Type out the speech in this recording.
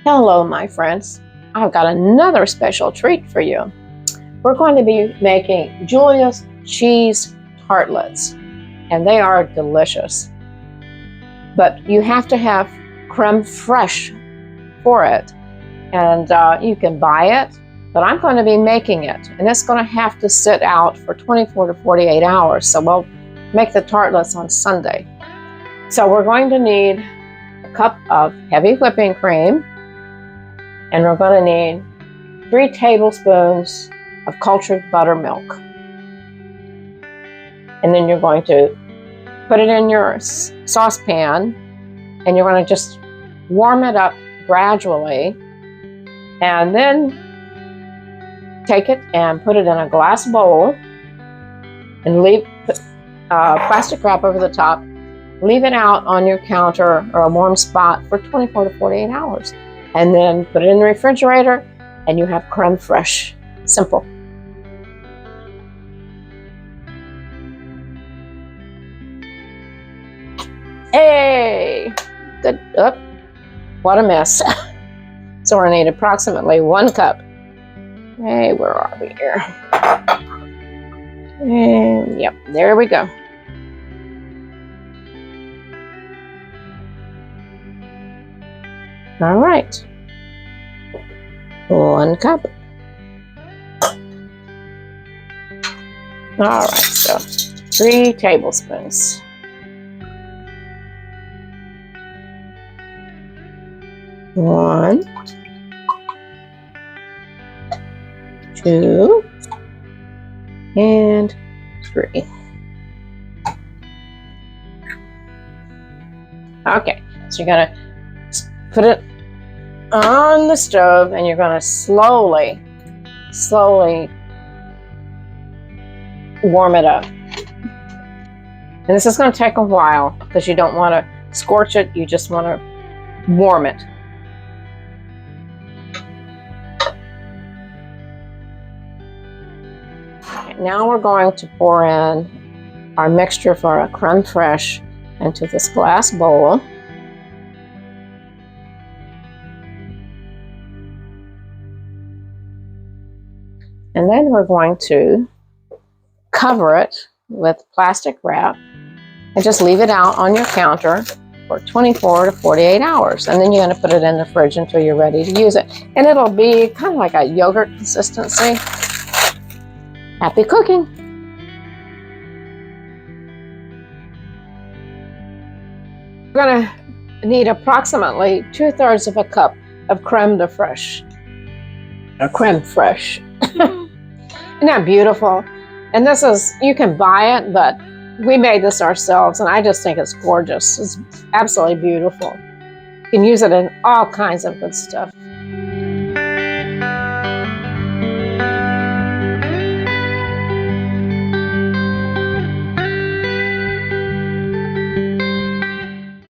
Hello, my friends. I've got another special treat for you. We're going to be making Julia's cheese tartlets, and they are delicious. But you have to have creme fraiche for it, and you can buy it, but I'm going to be making it, and it's going to have to sit out for 24 to 48 hours, so we'll make the tartlets on Sunday. So we're going to need a cup of heavy whipping cream, and we're going to need 3 tablespoons of cultured buttermilk. And then you're going to put it in your saucepan, and you're going to just warm it up gradually, and then take it and put it in a glass bowl and leave plastic wrap over the top. Leave it out on your counter or a warm spot for 24 to 48 hours. And then put it in the refrigerator, and you have creme fraiche. Simple. Hey! Good. Oh, what a mess. So we're going to need approximately 1 cup. Hey, where are we here? And yep, there we go. All right. 1 cup. All right, so 3 tablespoons. One, 2, and 3. Okay, so you're gonna put it on the stove, and you're gonna slowly warm it up. And this is gonna take a while because you don't want to scorch it, you just want to warm it. Now we're going to pour in our mixture for a creme fraiche into this glass bowl. And then we're going to cover it with plastic wrap and just leave it out on your counter for 24 to 48 hours. And then you're going to put it in the fridge until you're ready to use it. And it'll be kind of like a yogurt consistency. Happy cooking! We're going to need approximately 2/3 of a cup of creme fraiche. Or creme fraiche. Isn't that beautiful? And this is, you can buy it, but we made this ourselves, and I just think it's gorgeous. It's absolutely beautiful. You can use it in all kinds of good stuff.